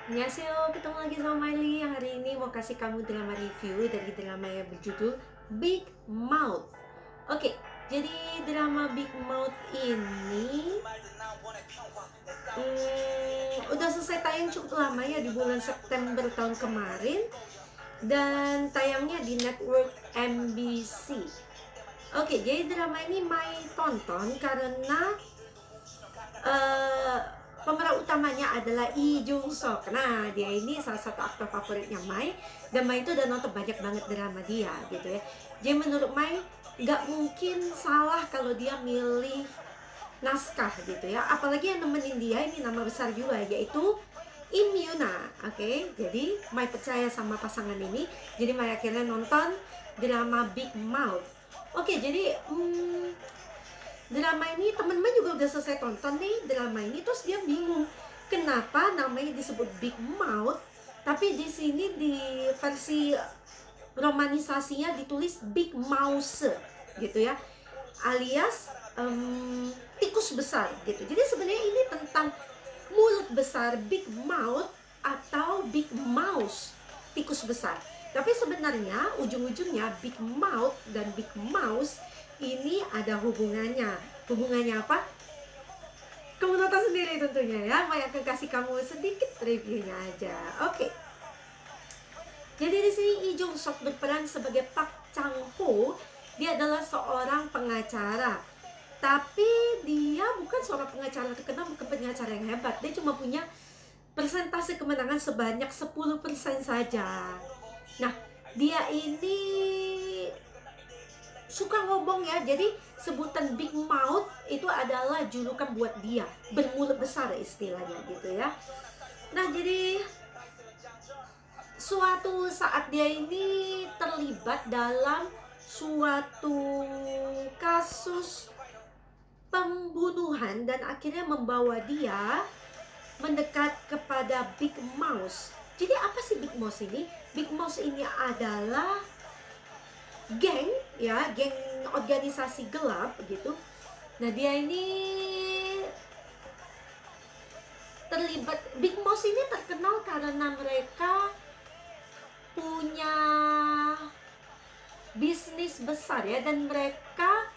Annyeonghaseyo, ketemu lagi sama Miley. Yang hari ini mau kasih kamu drama review dari drama yang berjudul Big Mouth. Oke, jadi drama Big Mouth ini udah selesai tayang cukup lama ya, di bulan September tahun kemarin. Dan tayangnya di network MBC. Oke, jadi drama ini Mai tonton karena pemeran utamanya adalah Lee Jung Sok. Nah, dia ini salah satu aktor favoritnya Mai, dan Mai itu udah nonton banyak banget drama dia gitu ya. Jadi menurut Mai nggak mungkin salah kalau dia milih naskah gitu ya. Apalagi yang nemenin dia ini nama besar juga, yaitu Im Yuna. Oke, jadi Mai percaya sama pasangan ini. Jadi Mai akhirnya nonton drama Big Mouth. Oke, jadi drama ini teman-teman juga udah selesai tonton nih drama ini, terus dia bingung kenapa namanya disebut Big Mouth, tapi di sini di versi romanisasinya ditulis Big Mouse gitu ya, alias tikus besar gitu. Jadi sebenarnya ini tentang mulut besar, Big Mouth, atau Big Mouse, tikus besar. Tapi sebenarnya ujung-ujungnya Big Mouth dan Big Mouse ini ada hubungannya. Hubungannya apa? Kamu nonton sendiri tentunya ya. Mai akan kasih kamu sedikit reviewnya aja. Oke. Jadi di sini Lee Jung Sok berperan sebagai Park Chang Ho. Dia adalah seorang pengacara. Tapi dia bukan seorang pengacara terkenal, bukan pengacara yang hebat. Dia cuma punya persentase kemenangan sebanyak 10% saja. Nah, dia ini suka ngomong ya, jadi sebutan Big Mouth itu adalah julukan buat dia, bermulut besar istilahnya gitu ya. Nah, jadi suatu saat dia ini terlibat dalam suatu kasus pembunuhan dan akhirnya membawa dia mendekat kepada Big Mouse. Jadi apa sih Big Mouse ini? Big Mouse ini adalah geng ya, geng organisasi gelap gitu. Nah, dia ini terlibat. Big Mouse ini terkenal karena mereka punya bisnis besar ya, dan mereka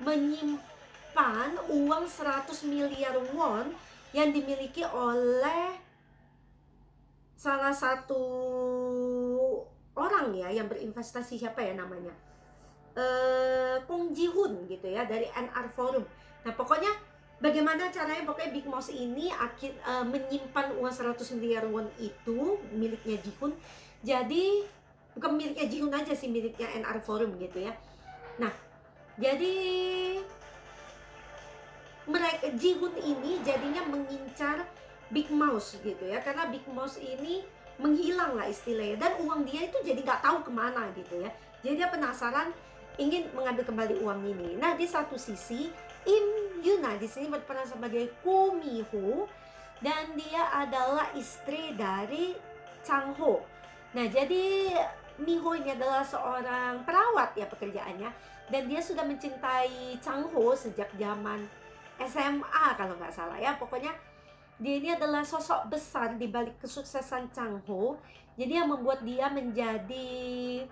menyimpan uang 100 miliar won yang dimiliki oleh salah satu orang ya yang berinvestasi. Siapa ya namanya? Kong Ji Hoon gitu ya, dari NR Forum. Nah, pokoknya bagaimana caranya, pokoknya Big Mouse ini menyimpan uang 100 miliar won itu miliknya Ji Hoon. Jadi bukan miliknya Ji Hoon aja sih, miliknya NR Forum gitu ya. Nah, jadi mereka, Ji Hoon ini jadinya mengincar Big Mouse gitu ya, karena Big Mouse ini menghilang lah istilahnya, dan uang dia itu jadi nggak tahu kemana gitu ya. Jadi dia penasaran, ingin mengambil kembali uang ini. Nah, di satu sisi Im Yuna di sini berperan sebagai Ko Mi Ho, dan dia adalah istri dari Chang Ho. Nah, jadi Mi Ho ini adalah seorang perawat ya pekerjaannya, dan dia sudah mencintai Chang Ho sejak zaman SMA kalau nggak salah ya. Pokoknya dia ini adalah sosok besar di balik kesuksesan Chang Ho. Jadi yang membuat dia menjadi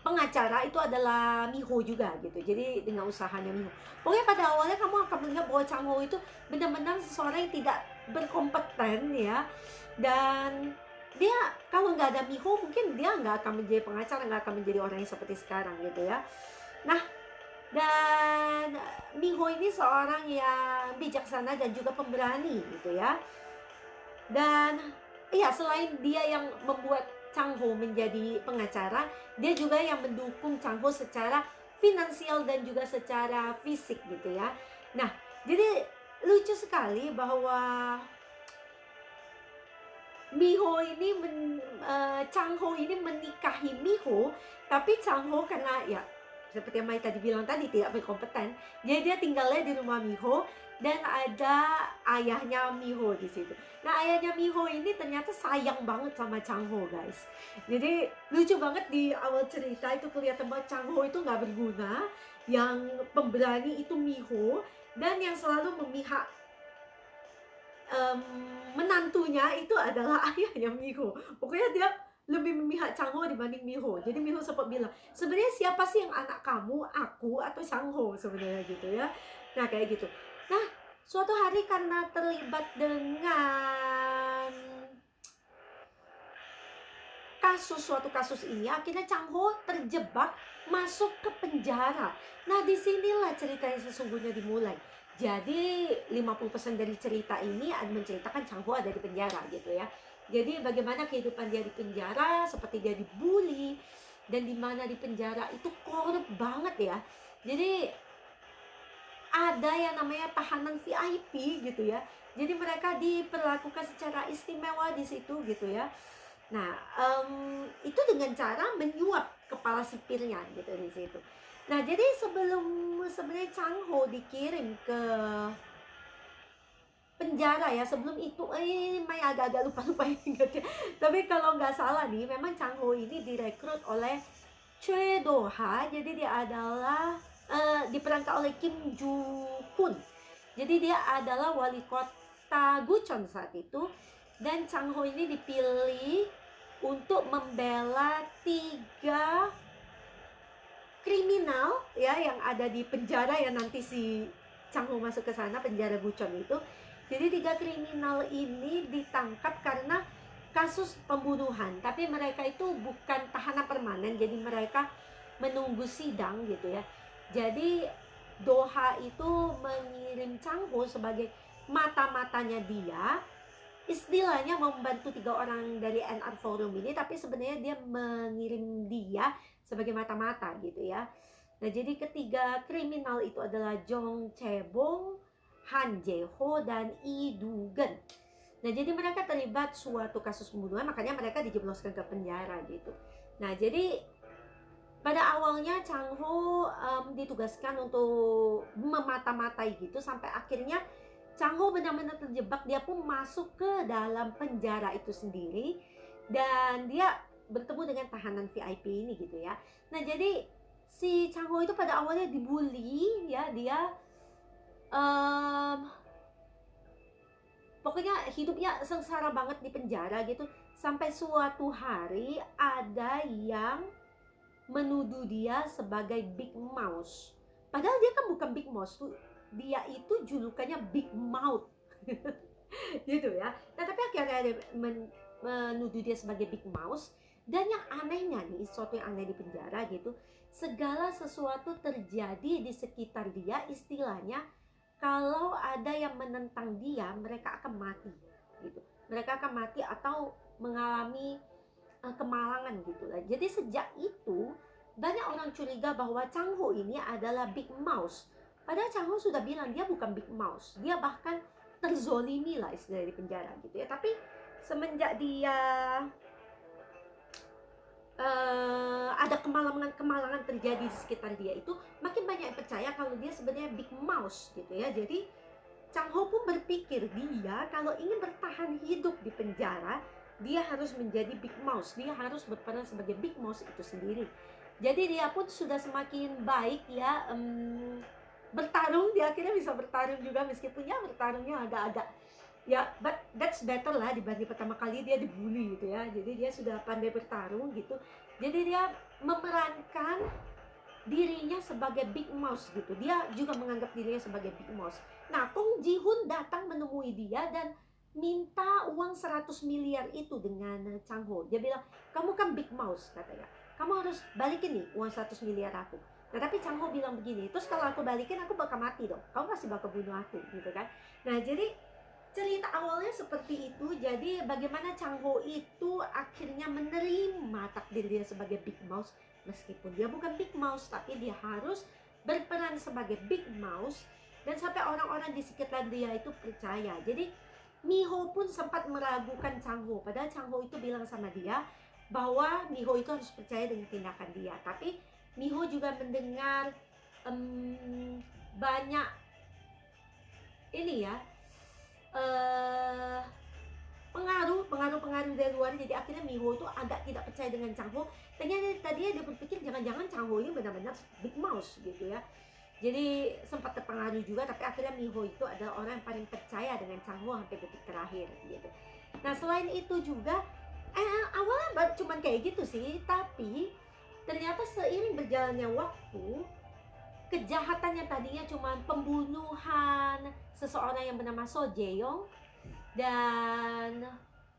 pengacara itu adalah Miho juga gitu. Jadi dengan usahanya Miho. Pokoknya pada awalnya kamu akan melihat bahwa Chang Ho itu benar-benar seseorang yang tidak berkompeten ya. Dan dia kalau nggak ada Miho, mungkin dia nggak akan menjadi pengacara, nggak akan menjadi orang yang seperti sekarang gitu ya. Nah, dan Miho ini seorang yang bijaksana dan juga pemberani gitu ya. Dan iya, selain dia yang membuat Chang Ho menjadi pengacara, dia juga yang mendukung Chang Ho secara finansial dan juga secara fisik gitu ya. Nah, jadi lucu sekali bahwa Chang Ho ini menikahi Miho, tapi Chang Ho karena ya seperti yang Mai tadi bilang tadi tidak berkompeten, jadi dia tinggalnya di rumah Miho, dan ada ayahnya Miho di situ. Nah, ayahnya Miho ini ternyata sayang banget sama Chang Ho, guys. Jadi lucu banget di awal cerita itu kelihatan bahwa Chang Ho itu nggak berguna, yang pemberani itu Miho, dan yang selalu memihak menantunya itu adalah ayahnya Miho. Pokoknya dia lebih memihak Changho dibanding Miho. Jadi Miho sempat bilang, sebenarnya siapa sih yang anak kamu, aku atau Changho sebenarnya gitu ya. Nah kayak gitu. Nah suatu hari karena terlibat dengan suatu kasus ini, akhirnya Changho terjebak masuk ke penjara. Nah disinilah cerita yang sesungguhnya dimulai. Jadi 50% dari cerita ini menceritakan Changho ada di penjara gitu ya. Jadi bagaimana kehidupan dia di penjara, seperti dia dibully, dan dimana di penjara itu korup banget ya. Jadi ada yang namanya tahanan VIP gitu ya. Jadi mereka diperlakukan secara istimewa di situ gitu ya. Nah, itu dengan cara menyuap kepala sipirnya gitu di situ. Nah, jadi sebelum sebenarnya Changho dikirim ke penjara ya, sebelum itu Mai agak-agak lupa-lupa ingat ya. Tapi kalau nggak salah nih, memang Changho ini direkrut oleh Choi Do-ha. Jadi dia adalah diperankan oleh Kim Joo-hun. Jadi dia adalah wali kota Gucheon saat itu. Dan Changho ini dipilih untuk membela 3 kriminal ya yang ada di penjara ya, nanti si Changho masuk ke sana, penjara Gucheon itu. Jadi 3 kriminal ini ditangkap karena kasus pembunuhan, tapi mereka itu bukan tahanan permanen, jadi mereka menunggu sidang gitu ya. Jadi Doha itu mengirim Changho sebagai mata-matanya dia, istilahnya membantu 3 orang dari NR Forum ini, tapi sebenarnya dia mengirim dia sebagai mata-mata gitu ya. Nah jadi ketiga kriminal itu adalah Jong Chae-bong, Han Jae-ho, dan Lee Do-geun. Nah jadi mereka terlibat suatu kasus pembunuhan, makanya mereka dijebloskan ke penjara gitu. Nah jadi pada awalnya Changho ditugaskan untuk memata-matai gitu, sampai akhirnya Changho benar-benar terjebak. Dia pun masuk ke dalam penjara itu sendiri, dan dia bertemu dengan tahanan VIP ini gitu ya. Nah jadi si Changho itu pada awalnya dibully ya, dia pokoknya hidupnya sengsara banget di penjara gitu. Sampai suatu hari ada yang menuduh dia sebagai Big Mouse. Padahal dia kan bukan Big Mouse tuh, dia itu julukannya Big Mouth. Gitu ya. Nah tapi akhirnya ada menuduh dia sebagai Big Mouse. Dan yang anehnya nih, sesuatu yang aneh di penjara gitu, segala sesuatu terjadi di sekitar dia, istilahnya kalau ada yang menentang dia, mereka akan mati gitu. Mereka akan mati atau mengalami kemalangan gitu lah. Jadi sejak itu banyak orang curiga bahwa Changho ini adalah Big Mouse. Padahal Changho sudah bilang dia bukan Big Mouse. Dia bahkan terzolimi lah istilahnya di penjara gitu ya. Tapi semenjak dia ada kemalangan terjadi di sekitar dia itu, makin banyak yang percaya kalau dia sebenarnya Big Mouse gitu ya. Jadi Changho pun berpikir dia kalau ingin bertahan hidup di penjara, dia harus menjadi Big Mouse. Dia harus berperan sebagai Big Mouse itu sendiri. Jadi dia pun sudah semakin baik ya, bertarung. Dia akhirnya bisa bertarung juga, meskipun ya bertarungnya agak-agak ya, but that's better lah dibanding pertama kali dia dibully gitu ya. Jadi dia sudah pandai bertarung gitu. Jadi dia memerankan dirinya sebagai Big Mouse gitu. Dia juga menganggap dirinya sebagai Big Mouse. Nah, Kong Ji-hoon datang menemui dia dan minta uang 100 miliar itu dengan Changho. Dia bilang, kamu kan Big Mouse katanya, kamu harus balikin nih uang 100 miliar aku. Nah tapi Changho bilang begini, terus kalau aku balikin aku bakal mati dong, kamu pasti bakal bunuh aku gitu kan. Nah jadi cerita awalnya seperti itu. Jadi bagaimana Changho itu akhirnya menerima takdir dia sebagai Big Mouse, meskipun dia bukan Big Mouse, tapi dia harus berperan sebagai Big Mouse. Dan sampai orang-orang di sekitar dia itu percaya. Jadi Miho pun sempat meragukan Changho, padahal Changho itu bilang sama dia bahwa Miho itu harus percaya dengan tindakan dia. Tapi Miho juga mendengar banyak ini ya, pengaruh dari luar. Jadi akhirnya Miho itu agak tidak percaya dengan Changho. Tadinya dia berpikir jangan-jangan Changho ini benar-benar Big Mouse gitu ya. Jadi sempat terpengaruh juga, tapi akhirnya Miho itu adalah orang yang paling percaya dengan Changwoo sampai detik terakhir gitu. Nah selain itu juga awalnya cuman kayak gitu sih, tapi ternyata seiring berjalannya waktu, kejahatan yang tadinya cuma pembunuhan seseorang yang bernama So Jae-yong dan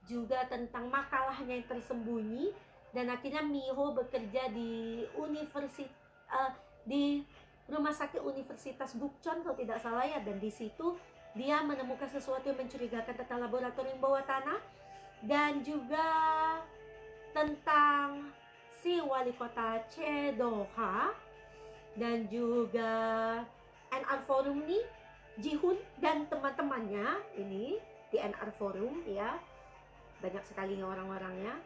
juga tentang makalahnya yang tersembunyi, dan akhirnya Miho bekerja di di rumah sakit Universitas Gukcheon kalau tidak salah ya, dan di situ dia menemukan sesuatu yang mencurigakan tentang laboratorium bawah tanah dan juga tentang si wali kota Chedoha dan juga NR Forum nih, Jihun dan teman-temannya ini di NR Forum ya, banyak sekali orang-orangnya.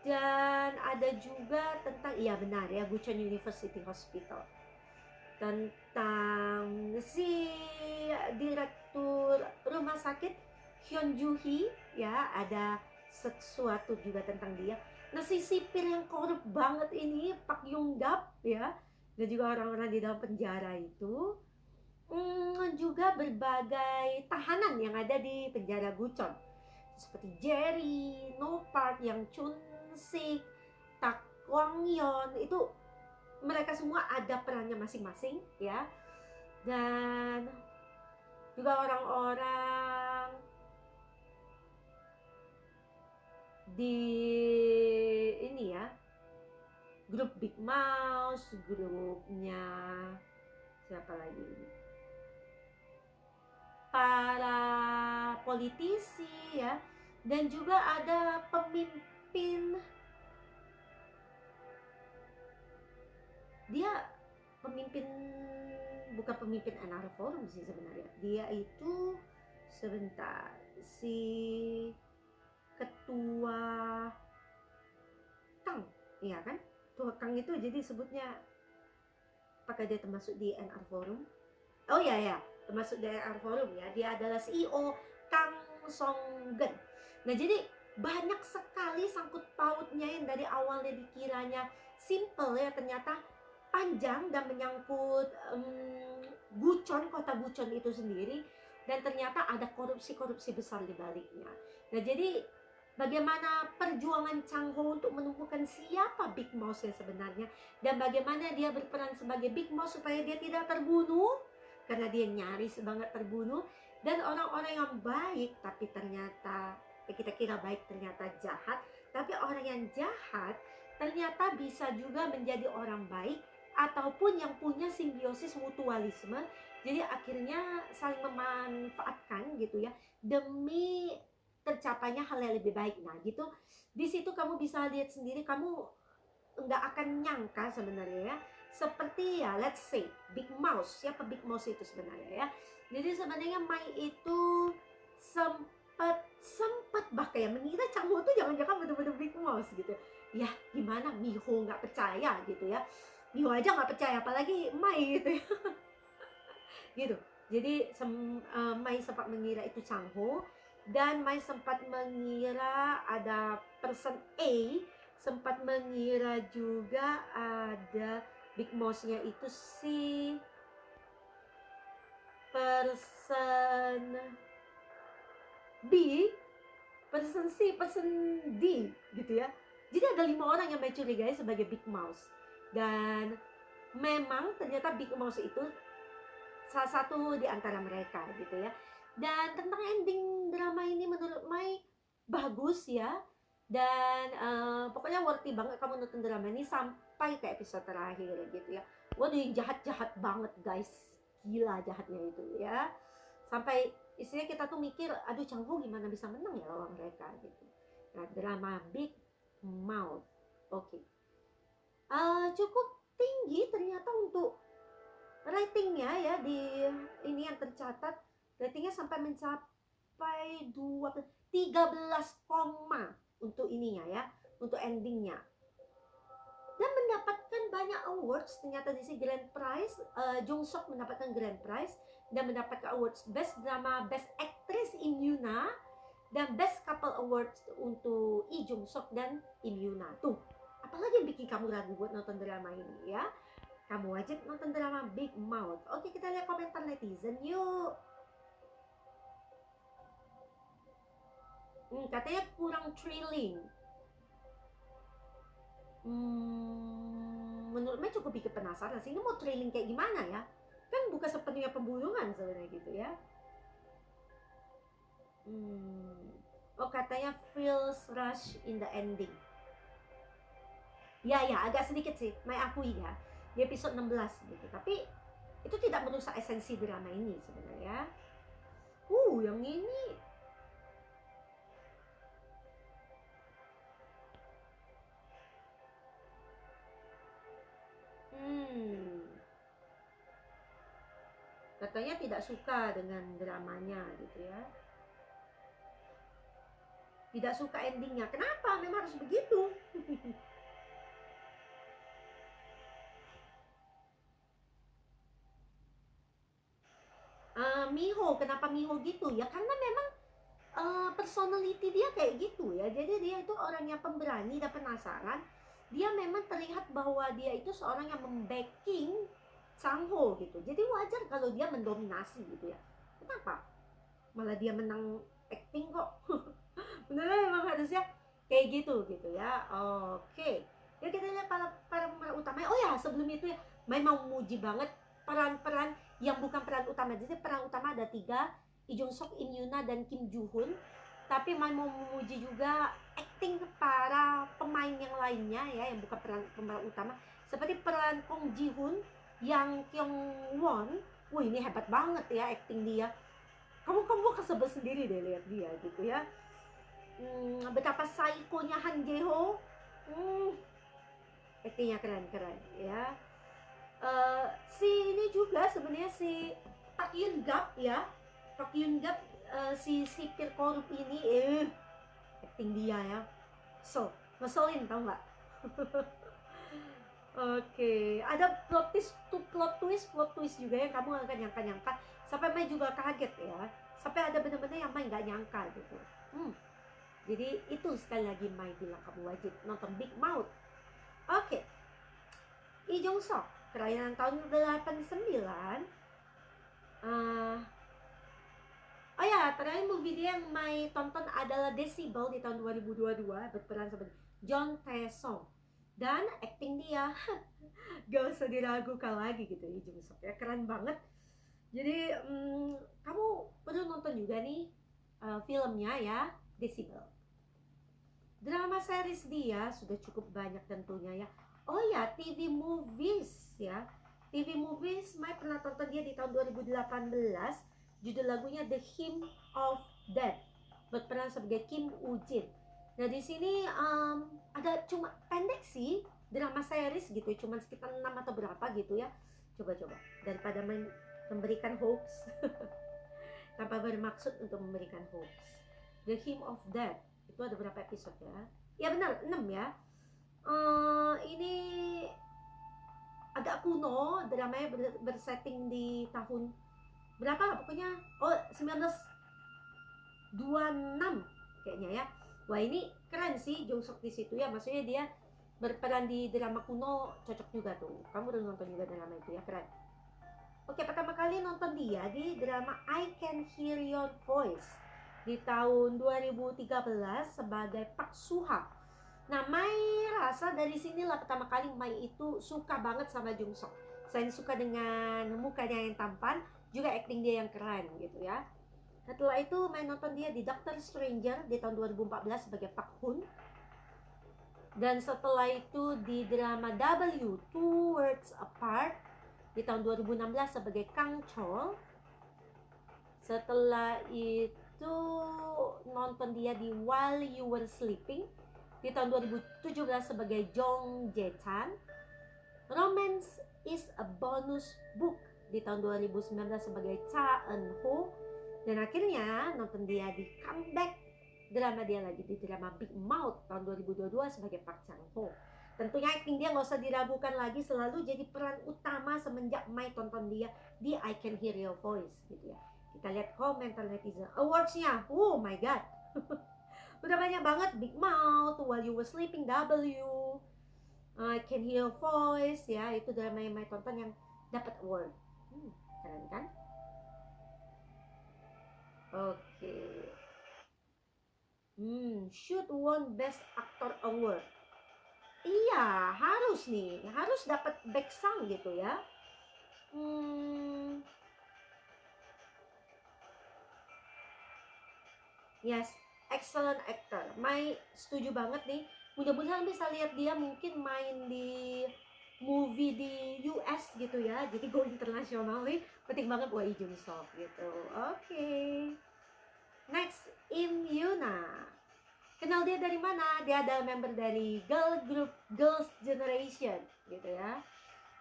Dan ada juga tentang, iya benar ya, Gukcheon University Hospital, tentang si direktur rumah sakit Hyun Joo-hee ya, ada sesuatu juga tentang dia. Nah si sipir yang korup banget ini Pak Yong-gap ya, dan juga orang-orang di dalam penjara itu, juga berbagai tahanan yang ada di penjara Gukcheon seperti Jerry, No Park, Yang Chun Sik, Tak Kwang Yeon, itu mereka semua ada perannya masing-masing ya. Dan juga orang-orang di ini ya, grup Big Mouse, grupnya siapa lagi ini, para politisi ya, dan juga ada pemimpin, dia pemimpin, bukan pemimpin NR Forum sih sebenarnya, dia itu sebentar, si ketua Kang, iya kan, ketua Kang itu jadi sebutnya, apakah dia termasuk di NR Forum? Oh ya ya, termasuk di NR Forum ya, dia adalah CEO Kang Song-gen. Nah jadi banyak sekali sangkut pautnya yang dari awalnya dikiranya simple ya, ternyata panjang dan menyangkut Gukcheon, kota Gukcheon itu sendiri, dan ternyata ada korupsi-korupsi besar di baliknya. Nah jadi bagaimana perjuangan Changho untuk menemukan siapa Big Mouse yang sebenarnya, dan bagaimana dia berperan sebagai Big Mouse supaya dia tidak terbunuh, karena dia nyaris banget terbunuh, dan orang-orang yang baik tapi ternyata kita kira baik ternyata jahat, tapi orang yang jahat ternyata bisa juga menjadi orang baik, ataupun yang punya simbiosis mutualisme, jadi akhirnya saling memanfaatkan gitu ya, demi tercapainya hal yang lebih baik. Nah gitu, di situ kamu bisa lihat sendiri, kamu nggak akan nyangka sebenarnya ya, seperti ya let's say Big Mouse, siapa Big Mouse itu sebenarnya ya. Jadi sebenarnya Mai itu sempat bahkan ya mengira Changwoo tuh jangan-jangan bener-bener Big Mouse gitu ya. Gimana Miho nggak percaya gitu ya, Miho aja nggak percaya apalagi Mai gitu ya. Gitu. Jadi Mai sempat mengira itu Changwoo, dan Mai sempat mengira ada person A, sempat mengira juga ada Big Mouse-nya itu si person B, person C, person D gitu ya. Jadi ada 5 orang yang mencurigai sebagai Big Mouse, dan memang ternyata Big Mouse itu salah satu di antara mereka gitu ya. Dan tentang ending drama ini menurut Mai bagus ya, dan pokoknya worthy banget kamu nonton drama ini sampai ke episode terakhir gitu ya. Waduh, jahat-jahat banget guys, gila jahatnya itu ya, sampai istilah kita tuh mikir, aduh Changwoo gimana bisa menang ya lawan mereka gitu. Nah drama Big Mouth, oke. Cukup tinggi ternyata untuk ratingnya ya, di ini yang tercatat ratingnya sampai mencapai 13, untuk ininya ya, untuk endingnya, dan mendapatkan banyak awards ternyata di sini. Grand Prize, Jung Sok mendapatkan Grand Prize dan mendapatkan awards Best Drama, Best Actress Im Yuna, dan Best Couple Awards untuk Lee Jung Sok dan Im Yuna. Tuh, apalagi yang bikin kamu ragu buat nonton drama ini ya, Kamu wajib nonton drama Big Mouth. Oke, kita lihat komentar netizen yuk. Katanya kurang thrilling. Menurut Mai cukup bikin penasaran sih. Ini mau thrilling kayak gimana ya? Kan bukan sepenuhnya pembunuhan sebenarnya gitu ya. Oh, katanya feels rush in the ending. Ya, agak sedikit sih, Mai akui ya. Di episode 16 gitu. Tapi itu tidak merusak esensi drama ini sebenarnya. Yang ini katanya tidak suka dengan dramanya gitu ya. Tidak suka endingnya. Kenapa? Memang harus begitu. Miho, kenapa Miho gitu ya? Karena memang personality dia kayak gitu ya. Jadi dia itu orang yang pemberani dan penasaran. Dia memang terlihat bahwa dia itu seorang yang membacking Sang-ho gitu. Jadi wajar kalau dia mendominasi gitu ya. Kenapa? Malah dia menang acting kok. Beneran memang harusnya kayak gitu ya. Oke. Ya kita lihat para pemeran utama. Oh ya, sebelum itu ya, Mai mau muji banget peran-peran yang bukan peran utama. Jadi peran utama ada 3, Lee Jong Sok, In Yuna, dan Kim Joo Hoon. Tapi Mai mau memuji juga acting para pemain yang lainnya ya, yang bukan pemeran utama. Seperti peran Kong Ji Hoon, yang Kyung Won. Wah, ini hebat banget ya acting dia. Kamu akan sebel sendiri deh lihat dia gitu ya. Betapa psycho-nya Han Jae-ho. Actingnya keren ya. Si ini juga sebenarnya si Park Yun Gap ya. Park Yun Gap, si sipir korup ini acting dia ya. Ngeselin tau nggak? Oke, ada plot twist juga yang kamu akan nyangka. Sampai Mai juga kaget ya. Sampai ada benar-benar yang Mai nggak nyangka gitu. Jadi itu sekali lagi Mai bilang kamu wajib nonton Big Mouth. Oke. Lee Jong Sok, kelahiran tahun 89. Oh ya, terakhir movie dia yang Mai tonton adalah Decibel di tahun 2022, berperan sebagai John Tae-song. Dan acting dia gak usah diragukan lagi gitu, Lee Jong Sok ya, keren banget. Jadi kamu perlu nonton juga nih filmnya ya, Decibel. Drama series dia sudah cukup banyak tentunya ya. Oh ya, TV movies ya. TV movies, Mai pernah tonton dia di tahun 2018. Judul lagunya The Hymn of Death, berperan sebagai Kim Woo-jin. Nah di sini ada cuma pendek sih drama series gitu, cuma sekitar 6 atau berapa gitu ya. Coba daripada memberikan hoax tanpa bermaksud untuk memberikan hoax. The Hymn of Death itu ada berapa episode ya? Ya benar, 6 ya. Ini agak kuno, dramanya bersetting di tahun berapa pokoknya, 1926 kayaknya ya. Wah ini keren sih Jong Sok di situ ya, maksudnya dia berperan di drama kuno, cocok juga tuh. Kamu udah nonton juga drama itu ya, keren. Oke, pertama kali nonton dia di drama I Can Hear Your Voice di tahun 2013 sebagai Pak Suha. Nah, Mai rasa dari sinilah pertama kali Mai itu suka banget sama Jung Sok. Selain suka dengan mukanya yang tampan, juga acting dia yang keren gitu ya. Setelah itu Mai nonton dia di Doctor Stranger di tahun 2014 sebagai Pak Hun. Dan setelah itu di drama W, Two Worlds Apart di tahun 2016 sebagai Kang Chol. Setelah itu nonton dia di While You Were Sleeping di tahun 2017 sebagai Jong Jae-chan. Romance is a Bonus Book di tahun 2019 sebagai Cha Eun-ho. Dan akhirnya nonton dia di comeback drama dia lagi di drama Big Mouth tahun 2022 sebagai Park Chang-ho. Tentunya acting dia nggak usah diragukan lagi, selalu jadi peran utama semenjak Mai tonton dia di I Can Hear Your Voice gitu ya. Kita lihat komentar netizen. Awards-nya, oh my god. Udah banyak banget. Big Mouth, While You Were Sleeping, W. I Can Hear Your Voice ya, itu drama yang Mai tonton yang dapat award. Keren kan? Oke. Should won Best Actor Award. Iya, harus nih, harus dapat back sound gitu ya. Yes, excellent actor. Mai setuju banget nih. Mudah-mudahan bisa lihat dia mungkin main di movie di US gitu ya. Jadi go internasional nih. Penting banget buat Lee Jung Sok gitu. Oke. Next, Im Yuna. Kenal dia dari mana? Dia adalah member dari girl group Girls' Generation gitu ya.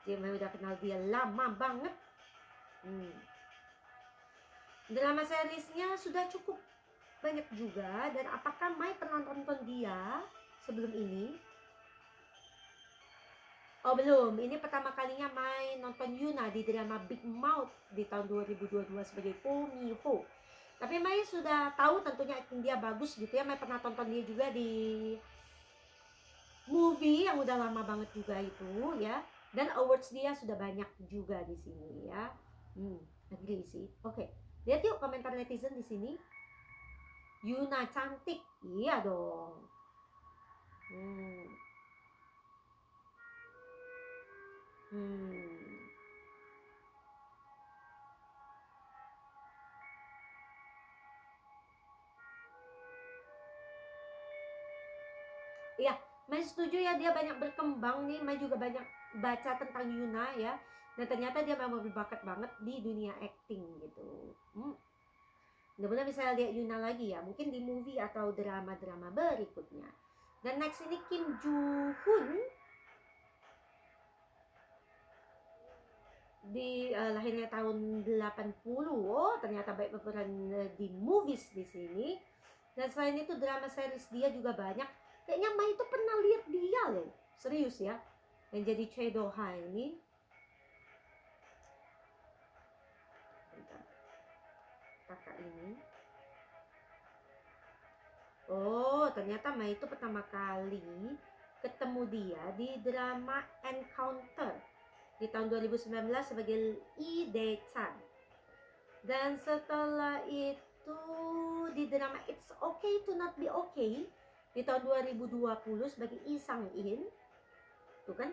Dia udah kenal dia lama banget. Drama seriesnya sudah cukup banyak juga. Dan apakah Mai pernah nonton dia sebelum ini? Oh belum, ini pertama kalinya Mai nonton Yuna di drama Big Mouth di tahun 2022 sebagai Ko Miho. Tapi Mai sudah tahu tentunya acting dia bagus gitu ya. Mai pernah tonton dia juga di movie yang udah lama banget juga itu ya. Dan awards dia sudah banyak juga di sini ya. Agree sih. Oke. Lihat yuk komentar netizen di sini. Yuna cantik, iya dong. Iya, Mai setuju ya, dia banyak berkembang nih. Mai juga banyak baca tentang Yuna ya. Dan ternyata dia memang berbakat banget di dunia acting gitu. Mudah-mudahan bisa lihat Yuna lagi ya, mungkin di movie atau drama-drama berikutnya. Dan next ini Kim Joo Hoon di lahirnya tahun 80. Oh, ternyata baik berperan di movies di sini. Dan selain itu drama series dia juga banyak. Kayaknya Mai itu pernah lihat dia loh. Serius ya. Yang jadi Choi Do Ha ini. Bentar. Kakak ini. Oh, ternyata Mai itu pertama kali ketemu dia di drama Encounter di tahun 2019 sebagai Lee Dae-chan. Dan setelah itu di drama It's Okay to Not Be Okay di tahun 2020 sebagai Lee Sang-in. Tuh kan?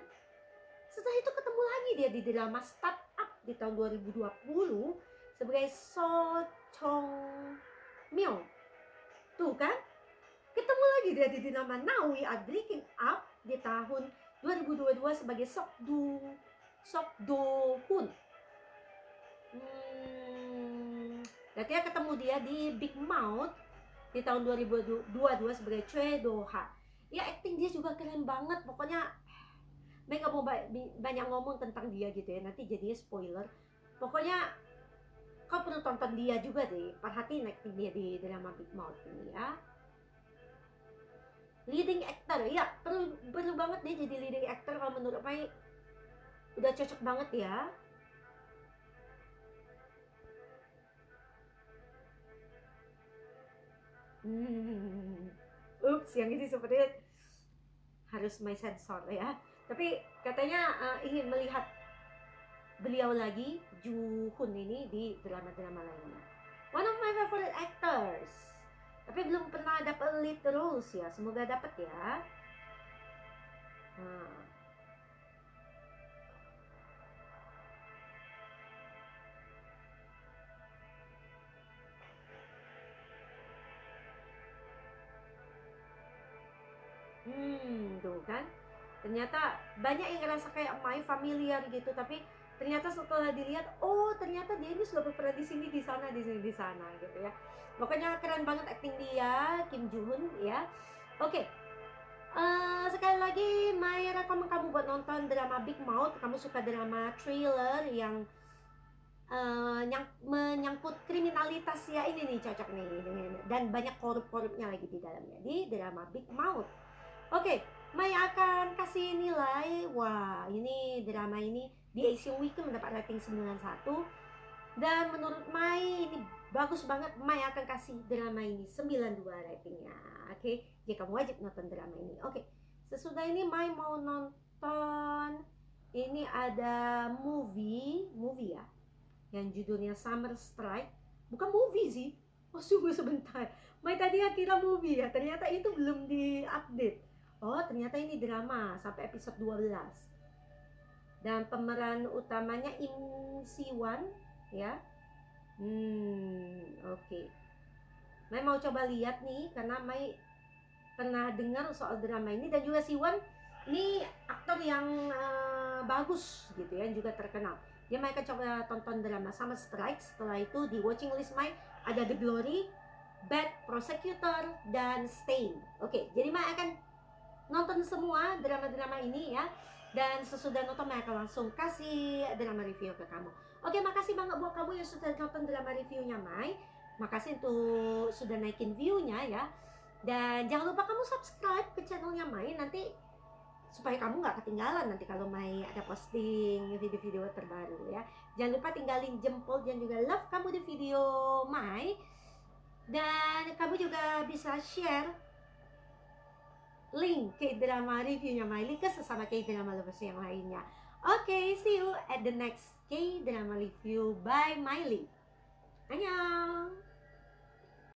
Setelah itu ketemu lagi dia di drama Startup di tahun 2020 sebagai So Chong Myung. Tuh kan? Ketemu lagi dia di drama Now We Are Breaking Up di tahun 2022 sebagai Sok Do Hoon. Berarti ya ketemu dia di Big Mouth di tahun 2022 sebagai Choi Do Ha. Ya acting dia juga keren banget. Pokoknya Mei gak mau banyak ngomong tentang dia gitu ya. Nanti jadinya spoiler. Pokoknya kau perlu tonton dia juga deh. Perhatiin acting dia di drama Big Mouth ini ya. Leading actor, ya perlu banget dia jadi leading actor. Kalau menurut Mai udah cocok banget ya. Ups, yang ini sepertinya harus Mai sensor ya. Tapi katanya ingin melihat beliau lagi, Joo Hoon ini di drama-drama lainnya. One of my favorite actors. Tapi belum pernah dapat lead roles ya. Semoga dapat ya. Tuh kan. Ternyata banyak yang ngerasa kayak Mai familiar gitu, tapi ternyata setelah dilihat, oh ternyata dia ini sudah berperan di sini, di sana, di sini, di sana gitu ya. Pokoknya keren banget acting dia, Kim Joo Hoon ya. Oke. Sekali lagi Mai rekomen kamu buat nonton drama Big Mouth. Kamu suka drama thriller yang menyangkut kriminalitas ya, ini nih cocok nih, dan banyak korup-korupnya lagi di dalamnya di drama Big Mouth. Oke, Mai akan kasih nilai. Wah, ini drama ini di Asian Weekend mendapat rating 91. Dan menurut Mai ini bagus banget. Mai akan kasih drama ini 92 ratingnya. Oke, jadi kamu wajib nonton drama ini. Oke, sesudah ini Mai mau nonton, ini ada movie ya, yang judulnya Summer Strike. Bukan movie sih. Oh, sungguh sebentar. Mai tadi kira movie ya, ternyata itu belum di-update. Oh, ternyata ini drama sampai episode 12. Dan pemeran utamanya Im Siwan ya. Oke. Mai mau coba lihat nih karena Mai pernah dengar soal drama ini, dan juga Siwan ini aktor yang bagus gitu ya, juga terkenal. Dia Mai akan coba tonton drama Summer Strike. Setelah itu di watching list Mai ada The Glory, Bad Prosecutor, dan Stain. Oke, jadi Mai akan nonton semua drama-drama ini ya. Dan sesudah nonton Mai akan langsung kasih drama review ke kamu. Oke, makasih banget buat kamu yang sudah nonton drama reviewnya Mai. Makasih untuk sudah naikin view-nya ya. Dan jangan lupa kamu subscribe ke channelnya Mai nanti, supaya kamu nggak ketinggalan nanti kalau Mai ada posting video-video terbaru ya. Jangan lupa tinggalin jempol dan juga love kamu di video Mai. Dan kamu juga bisa share link K-drama reviewnya Mai ke sesama K-drama lovers yang lainnya. Oke, see you at the next K-drama review by Miley. Annyeong!